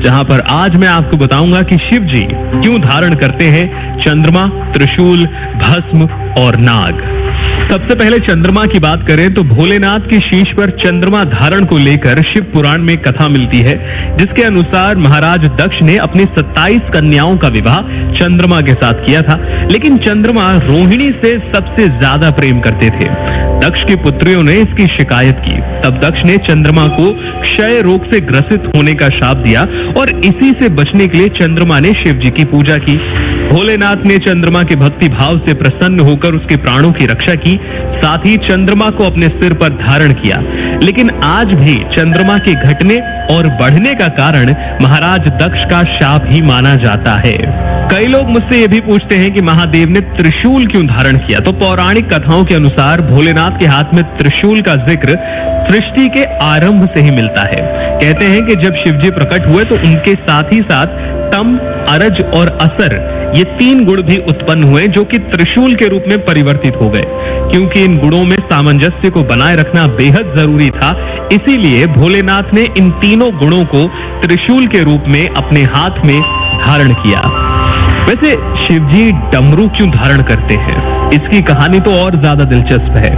जहां पर आज मैं आपको बताऊंगा कि शिव जी क्यों धारण करते हैं चंद्रमा, त्रिशूल, भस्म और नाग। सबसे पहले चंद्रमा की बात करें तो भोलेनाथ के शीश पर चंद्रमा धारण को लेकर शिव पुराण में कथा मिलती है, जिसके अनुसार महाराज दक्ष ने अपनी 27 कन्याओं का विवाह चंद्रमा के साथ किया था, लेकिन चंद्रमा रोहिणी से सबसे ज्यादा प्रेम करते थे। दक्ष की पुत्रियों ने इसकी शिकायत की। तब दक्ष ने चंद्रमा को क्षय रोग से ग्रसित होने का शाप दिया और इसी से बचने के लिए चंद्रमा ने शिव जी की पूजा की। भोलेनाथ ने चंद्रमा के भक्ति भाव से प्रसन्न होकर उसके प्राणों की रक्षा की, साथ ही चंद्रमा को अपने सिर पर धारण किया। लेकिन आज भी चंद्रमा के घटने और बढ़ने का कारण महाराज दक्ष का शाप ही माना जाता है। कई लोग मुझसे ये भी पूछते हैं कि महादेव ने त्रिशूल क्यों धारण किया। तो पौराणिक कथाओं के अनुसार भोलेनाथ के हाथ में त्रिशूल का जिक्र सृष्टि के आरंभ से ही मिलता है। कहते हैं कि जब शिवजी प्रकट हुए तो उनके साथ ही साथ तम, अरज और असर, ये 3 गुण भी उत्पन्न हुए जो कि त्रिशूल के रूप में परिवर्तित हो गए। क्योंकि इन गुणों में सामंजस्य को बनाए रखना बेहद जरूरी था, इसीलिए भोलेनाथ ने इन तीनों गुणों को त्रिशूल के रूप में अपने हाथ में धारण किया। वैसे शिवजी डमरू क्यों धारण करते हैं, इसकी कहानी तो और ज्यादा दिलचस्प है।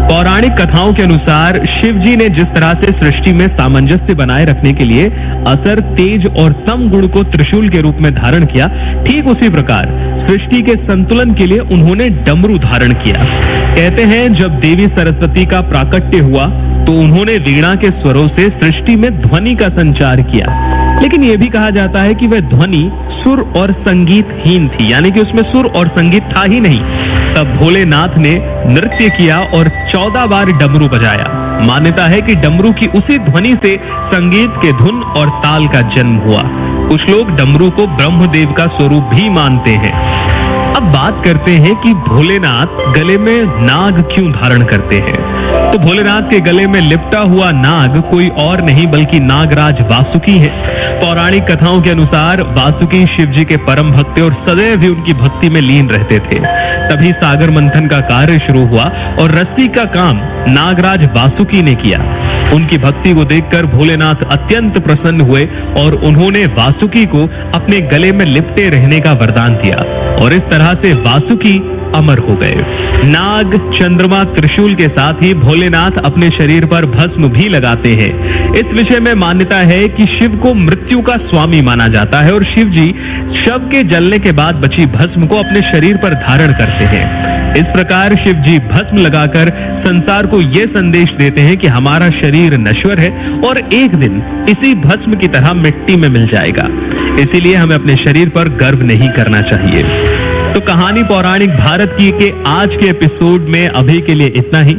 पौराणिक कथाओं के अनुसार शिवजी ने जिस तरह से सृष्टि में सामंजस्य बनाए रखने के लिए असर, तेज और तम गुण को त्रिशूल के रूप में धारण किया, ठीक उसी प्रकार सृष्टि के संतुलन के लिए उन्होंने डमरू धारण किया। कहते हैं जब देवी सरस्वती का प्राकट्य हुआ तो उन्होंने वीणा के स्वरों से सृष्टि में ध्वनि का संचार किया, लेकिन यह भी कहा जाता है कि वह ध्वनि सुर और संगीतहीन थी, यानी कि उसमें सुर और संगीत था ही नहीं। तब भोलेनाथ ने नृत्य किया और 14 बार डमरू बजाया। मान्यता है कि डमरू की उसी ध्वनि से संगीत के धुन और ताल का जन्म हुआ। कुछ लोग डमरू को ब्रह्मदेव का स्वरूप भी मानते हैं। अब बात करते हैं कि भोलेनाथ गले में नाग क्यों धारण करते हैं। तो भोलेनाथ के गले में लिपटा हुआ नाग कोई और नहीं बल्कि नागराज वासुकी है। पौराणिक कथाओं के अनुसार वासुकी शिवजी के परम भक्त और सदैव ही उनकी भक्ति में लीन रहते थे। तभी सागर मंथन का कार्य शुरू हुआ और रस्सी का काम नागराज वासुकी ने किया। उनकी भक्ति को देखकर भोलेनाथ अत्यंत प्रसन्न हुए और उन्होंने वासुकी को अपने गले में लिपटे रहने का वरदान दिया और इस तरह से वासुकी अमर हो गए। नाग, चंद्रमा, त्रिशूल के साथ ही भोलेनाथ अपने शरीर पर भस्म भी लगाते हैं। इस विषय में मान्यता है कि शिव को मृत्यु का स्वामी माना जाता है और शिव जी शव के जलने के बाद बची भस्म को अपने शरीर पर धारण करते हैं। इस प्रकार शिव जी भस्म लगाकर संसार को यह संदेश देते हैं कि हमारा शरीर नश्वर है और एक दिन इसी भस्म की तरह मिट्टी में मिल जाएगा। इसीलिए हमें अपने शरीर पर गर्व नहीं करना चाहिए। तो कहानी पौराणिक भारत की के आज के एपिसोड में अभी के लिए इतना ही।